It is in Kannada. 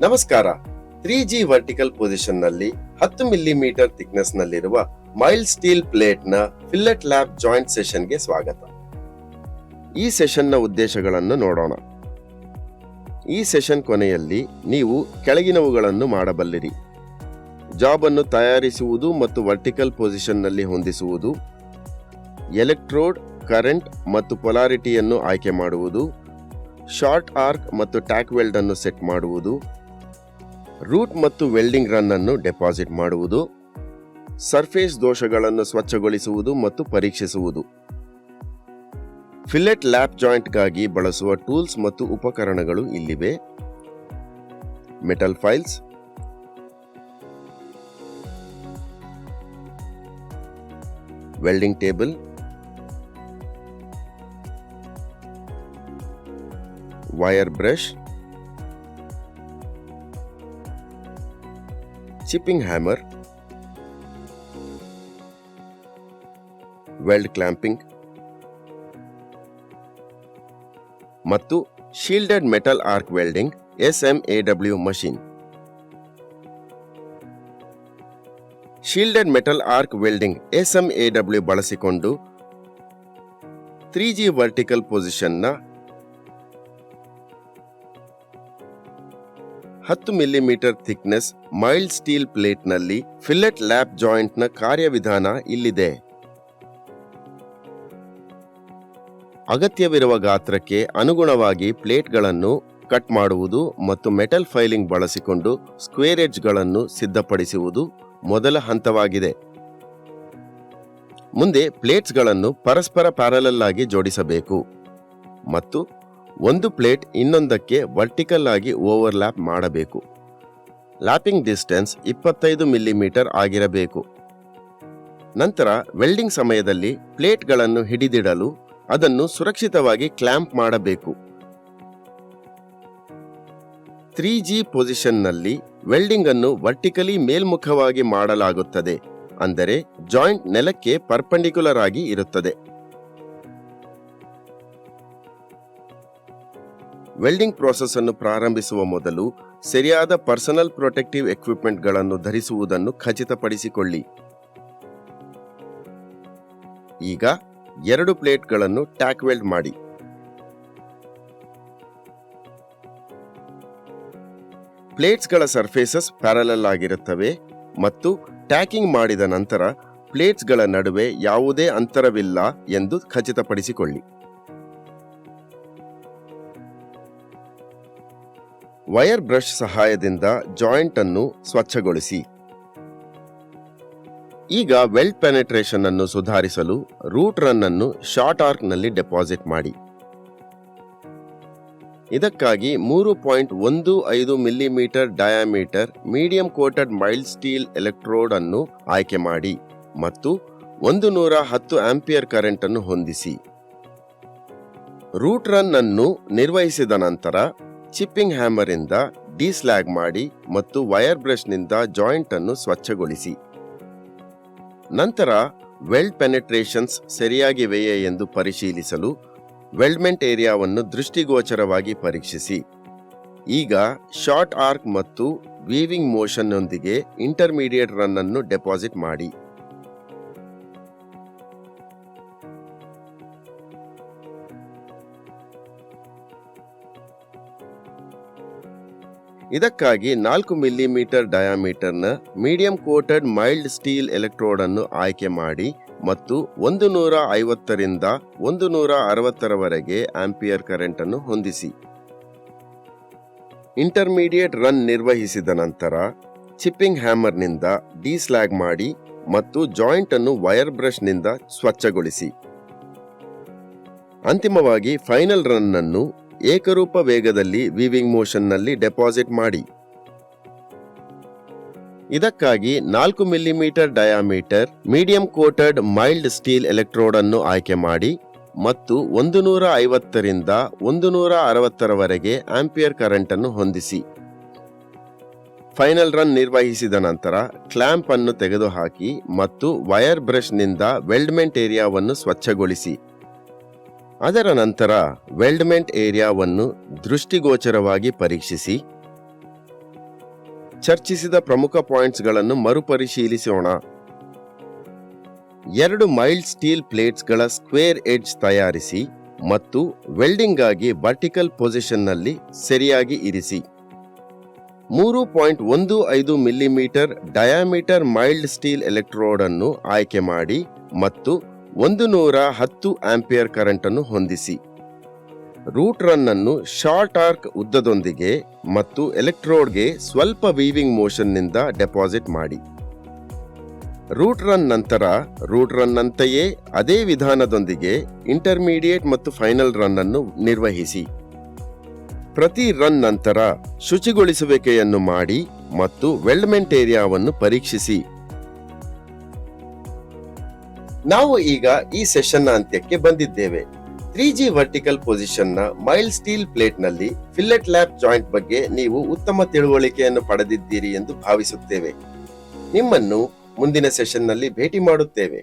ನಮಸ್ಕಾರ. 3G ವರ್ಟಿಕಲ್ ಪೊಸಿಷನ್ ನಲ್ಲಿ 10 ಮಿಲಿಮೀಟರ್ ಥಿಕ್ನೆಸ್ ನಲ್ಲಿರುವ ಮೈಲ್ಡ್ ಸ್ಟೀಲ್ ಪ್ಲೇಟ್ ನ ಫಿಲೆಟ್ ಲ್ಯಾಪ್ ಜಾಯಿಂಟ್ ಸೆಷನ್ ಗೆ ಸ್ವಾಗತ. ಈ ಸೆಷನ್ ನ ಉದ್ದೇಶಗಳನ್ನು ನೋಡೋಣ. ಈ ಸೆಷನ್ ಕೊನೆಯಲ್ಲಿ ನೀವು ಕೆಳಗಿನವುಗಳನ್ನು ಮಾಡಬಲ್ಲಿರಿ: ಜಾಬ್ ಅನ್ನು ತಯಾರಿಸುವುದು ಮತ್ತು ವರ್ಟಿಕಲ್ ಪೊಸಿಷನ್ ನಲ್ಲಿ ಹೊಂದಿಸುವುದು, ಎಲೆಕ್ಟ್ರೋಡ್, ಕರೆಂಟ್ ಮತ್ತು ಪೊಲಾರಿಟಿಯನ್ನು ಆಯ್ಕೆ ಮಾಡುವುದು, ಶಾರ್ಟ್ ಆರ್ಕ್ ಮತ್ತು ಟ್ಯಾಕ್ ವೆಲ್ಡ್ ಅನ್ನು ಸೆಟ್ ಮಾಡುವುದು, ರೂಟ್ ಮತ್ತು ವೆಲ್ಡಿಂಗ್ ರನ್ ಅನ್ನು ಡೆಪಾಸಿಟ್ ಮಾಡುವುದು, ಸರ್ಫೇಸ್ ದೋಷಗಳನ್ನು ಸ್ವಚ್ಛಗೊಳಿಸುವುದು ಮತ್ತು ಪರೀಕ್ಷಿಸುವುದು. ಫಿಲೆಟ್ ಲ್ಯಾಪ್ ಜಾಯಿಂಟ್ ಗಾಗಿ ಬಳಸುವ ಟೂಲ್ಸ್ ಮತ್ತು ಉಪಕರಣಗಳು ಇಲ್ಲಿವೆ: metal files, welding table, wire brush, chipping hammer, weld clamping ಮತ್ತು shielded metal arc welding SMAW machine. Shielded metal arc welding SMAW ಬಳಸಿಕೊಂಡು 3G ವರ್ಟಿಕಲ್ ಪೊಸಿಷನ್ ನ 10 millimetre thickness mild steel plate ನಲ್ಲಿ ಫಿಲೆಟ್ ಲ್ಯಾಪ್ ಜಾಯಿಂಟ್ ನ ಕಾರ್ಯವಿಧಾನ ಇಲ್ಲಿದೆ. ಅಗತ್ಯವಿರುವ ಗಾತ್ರಕ್ಕೆ ಅನುಗುಣವಾಗಿ ಪ್ಲೇಟ್ಗಳನ್ನು ಕಟ್ ಮಾಡುವುದು ಮತ್ತು ಮೆಟಲ್ ಫೈಲಿಂಗ್ ಬಳಸಿಕೊಂಡು ಸ್ಕ್ವೇರ್ ಎಡ್ಜ್ ಗಳನ್ನು ಸಿದ್ಧಪಡಿಸುವುದು ಮೊದಲ ಹಂತವಾಗಿದೆ. ಮುಂದೆ ಪ್ಲೇಟ್ಸ್ ಗಳನ್ನು ಪರಸ್ಪರ ಪ್ಯಾರಲಲ್ ಆಗಿ ಜೋಡಿಸಬೇಕು ಮತ್ತು ಒಂದು ಪ್ಲೇಟ್ ಇನ್ನೊಂದಕ್ಕೆ ವರ್ಟಿಕಲ್ ಆಗಿ ಓವರ್ಲ್ಯಾಪ್ ಮಾಡಬೇಕು. ಲ್ಯಾಪಿಂಗ್ ಡಿಸ್ಟೆನ್ಸ್ 25 ಮಿಲಿಮೀಟರ್ ಆಗಿರಬೇಕು. ನಂತರ ವೆಲ್ಡಿಂಗ್ ಸಮಯದಲ್ಲಿ ಪ್ಲೇಟ್ಗಳನ್ನು ಹಿಡಿದಿಡಲು ಅದನ್ನು ಸುರಕ್ಷಿತವಾಗಿ ಕ್ಲ್ಯಾಂಪ್ ಮಾಡಬೇಕು. 3G ಪೊಸಿಷನ್ ನಲ್ಲಿ ವೆಲ್ಡಿಂಗ್ ಅನ್ನು ವರ್ಟಿಕಲಿ ಮೇಲ್ಮುಖವಾಗಿ ಮಾಡಲಾಗುತ್ತದೆ, ಅಂದರೆ ಜಾಯಿಂಟ್ ನೆಲಕ್ಕೆ ಪರ್ಪೆಂಡಿಕ್ಯುಲರ್ ಆಗಿ ಇರುತ್ತದೆ. ವೆಲ್ಡಿಂಗ್ ಪ್ರೋಸೆಸ್ ಅನ್ನು ಪ್ರಾರಂಭಿಸುವ ಮೊದಲು ಸರಿಯಾದ ಪರ್ಸನಲ್ ಪ್ರೊಟೆಕ್ಟಿವ್ ಎಕ್ವಿಪ್ಮೆಂಟ್ ಗಳನ್ನು ಧರಿಸುವುದನ್ನು ಖಚಿತಪಡಿಸಿಕೊಳ್ಳಿ. ಈಗ 2 ಪ್ಲೇಟ್ಗಳನ್ನು ಟ್ಯಾಕ್ ವೆಲ್ಡ್ ಮಾಡಿ. ಪ್ಲೇಟ್ಸ್ಗಳ ಸರ್ಫೇಸಸ್ ಪ್ಯಾರಲಲ್ ಆಗಿರುತ್ತವೆ ಮತ್ತು ಟ್ಯಾಕಿಂಗ್ ಮಾಡಿದ ನಂತರ ಪ್ಲೇಟ್ಸ್ಗಳ ನಡುವೆ ಯಾವುದೇ ಅಂತರವಿಲ್ಲ ಎಂದು ಖಚಿತಪಡಿಸಿಕೊಳ್ಳಿ. ವೈರ್ ಬ್ರಷ್ ಸಹಾಯದಿಂದ ಜಾಯಿಂಟ್ ಅನ್ನು ಸ್ವಚ್ಛಗೊಳಿಸಿ. ಈಗ ವೆಲ್ಡ್ ಪೆನೆಟ್ರೇಷನ್ ಅನ್ನು ಸುಧಾರಿಸಲು ರೂಟ್ ರನ್ ಅನ್ನು ಶಾರ್ಟ್ ಆರ್ಕ್ ನಲ್ಲಿ ಡೆಪಾಸಿಟ್ ಮಾಡಿ. ಇದಕ್ಕಾಗಿ 3.15 millimetre diameter medium coated mild steel electrode ಅನ್ನು ಆಯ್ಕೆ ಮಾಡಿ ಮತ್ತು 110 ಆಂಪಿಯರ್ ಕರೆಂಟ್ ಅನ್ನು ಹೊಂದಿಸಿ. ರೂಟ್ ರನ್ ಅನ್ನು ನಿರ್ವಹಿಸಿದ ನಂತರ ಚಿಪ್ಪಿಂಗ್ ಹ್ಯಾಮರ್ ಇಂದ ಡಿಸ್ಲ್ಯಾಗ್ ಮಾಡಿ ಮತ್ತು ವೈರ್ ಬ್ರಷ್ ನಿಂದ ಜಾಯಿಂಟ್ ಅನ್ನು ಸ್ವಚ್ಛಗೊಳಿಸಿ. ನಂತರ ವೆಲ್ಡ್ ಪೆನೆಟ್ರೇಷನ್ಸ್ ಸರಿಯಾಗಿವೆಯೇ ಎಂದು ಪರಿಶೀಲಿಸಲು ವೆಲ್ಡ್ಮೆಂಟ್ ಏರಿಯಾವನ್ನು ದೃಷ್ಟಿಗೋಚರವಾಗಿ ಪರೀಕ್ಷಿಸಿ. ಈಗ ಶಾರ್ಟ್ ಆರ್ಕ್ ಮತ್ತು ವೀವಿಂಗ್ ಮೋಷನ್ ನೊಂದಿಗೆ ಇಂಟರ್ಮೀಡಿಯೇಟ್ ರನ್ ಅನ್ನು ಡೆಪಾಸಿಟ್ ಮಾಡಿ. ಇದಕ್ಕಾಗಿ 4 ಮಿಲಿಮೀಟರ್ ಡಯಾಮೀಟರ್ನ medium coated mild steel electrode ಅನ್ನು ಆಯ್ಕೆ ಮಾಡಿ ಮತ್ತು 150 ರಿಂದ 160 ಆಂಪಿಯರ್ ಕರೆಂಟ್ ಅನ್ನು ಹೊಂದಿಸಿ. ಇಂಟರ್ಮೀಡಿಯೇಟ್ ರನ್ ನಿರ್ವಹಿಸಿದ ನಂತರ ಚಿಪ್ಪಿಂಗ್ ಹ್ಯಾಮರ್ ನಿಂದ ಡಿಸ್ಲ್ಯಾಗ್ ಮಾಡಿ ಮತ್ತು ಜಾಯಿಂಟ್ ಅನ್ನು ವೈರ್ ಬ್ರಷ್ ನಿಂದ ಸ್ವಚ್ಛಗೊಳಿಸಿ. ಅಂತಿಮವಾಗಿ ಫೈನಲ್ ರನ್ ಅನ್ನು ಏಕರೂಪ ವೇಗದಲ್ಲಿ ವೀವಿಂಗ್ ಮೋಷನ್ ನಲ್ಲಿ ಡೆಪಾಸಿಟ್ ಮಾಡಿ. ಇದಕ್ಕಾಗಿ 4 millimetre diameter medium coated mild steel electrode ಅನ್ನು ಆಯ್ಕೆ ಮಾಡಿ ಮತ್ತು 150 ರಿಂದ 160 ಆಂಪಿಯರ್ ಕರೆಂಟ್ ಅನ್ನು ಹೊಂದಿಸಿ. ಫೈನಲ್ ರನ್ ನಿರ್ವಹಿಸಿದ ನಂತರ ಕ್ಲ್ಯಾಂಪ್ ಅನ್ನು ತೆಗೆದುಹಾಕಿ ಮತ್ತು ವೈರ್ ಬ್ರಷ್ ನಿಂದ ವೆಲ್ಡ್ಮೆಂಟ್ ಏರಿಯಾವನ್ನು ಸ್ವಚ್ಛಗೊಳಿಸಿ. ಅದರ ನಂತರ ವೆಲ್ಡ್ಮೆಂಟ್ ಏರಿಯಾವನ್ನು ದೃಷ್ಟಿಗೋಚರವಾಗಿ ಪರೀಕ್ಷಿಸಿ. ಚರ್ಚಿಸಿದ ಪ್ರಮುಖ ಪಾಯಿಂಟ್ಸ್ಗಳನ್ನು ಮರುಪರಿಶೀಲಿಸೋಣ. 2 ಮೈಲ್ಡ್ ಸ್ಟೀಲ್ ಪ್ಲೇಟ್ಸ್ಗಳ ಸ್ಕ್ವೇರ್ ಎಡ್ಜ್ ತಯಾರಿಸಿ ಮತ್ತು ವೆಲ್ಡಿಂಗ್ ಆಗಿ ವರ್ಟಿಕಲ್ ಪೊಸಿಷನ್ನಲ್ಲಿ ಸರಿಯಾಗಿ ಇರಿಸಿ. 3.15 millimetre diameter mild steel electrode ಅನ್ನು ಆಯ್ಕೆ ಮಾಡಿ ಮತ್ತು 110 ಆಂಪಿಯರ್ ಕರೆಂಟ್ ಅನ್ನು ಹೊಂದಿಸಿ. ರೂಟ್ ರನ್ ಅನ್ನು ಶಾರ್ಟ್ ಆರ್ಕ್ ಉದ್ದದೊಂದಿಗೆ ಮತ್ತು ಎಲೆಕ್ಟ್ರೋಡ್ಗೆ ಸ್ವಲ್ಪ ವೀವಿಂಗ್ ಮೋಷನ್ನಿಂದ ಡೆಪಾಸಿಟ್ ಮಾಡಿ. ರೂಟ್ ರನ್ ನಂತೆಯೇ ಅದೇ ವಿಧಾನದೊಂದಿಗೆ ಇಂಟರ್ಮೀಡಿಯೇಟ್ ಮತ್ತು ಫೈನಲ್ ರನ್ ಅನ್ನು ನಿರ್ವಹಿಸಿ. ಪ್ರತಿ ರನ್ ನಂತರ ಶುಚಿಗೊಳಿಸುವಿಕೆಯನ್ನು ಮಾಡಿ ಮತ್ತು ವೆಲ್ಡ್ಮೆಂಟ್ ಏರಿಯಾವನ್ನು ಪರೀಕ್ಷಿಸಿ. ನಾವು ಈಗ ಈ ಸೆಷನ್ನ ಅಂತ್ಯಕ್ಕೆ ಬಂದಿದ್ದೇವೆ. 3G ವರ್ಟಿಕಲ್ ಪೊಸಿಷನ್ನ ಮೈಲ್ಡ್ ಸ್ಟೀಲ್ ಪ್ಲೇಟ್ ನಲ್ಲಿ ಫಿಲ್ಲೆಟ್ ಲ್ಯಾಪ್ ಜಾಯಿಂಟ್ ಬಗ್ಗೆ ನೀವು ಉತ್ತಮ ತಿಳುವಳಿಕೆಯನ್ನು ಪಡೆದಿದ್ದೀರಿ ಎಂದು ಭಾವಿಸುತ್ತೇವೆ. ನಿಮ್ಮನ್ನು ಮುಂದಿನ ಸೆಷನ್ನಲ್ಲಿ ಭೇಟಿ ಮಾಡುತ್ತೇವೆ.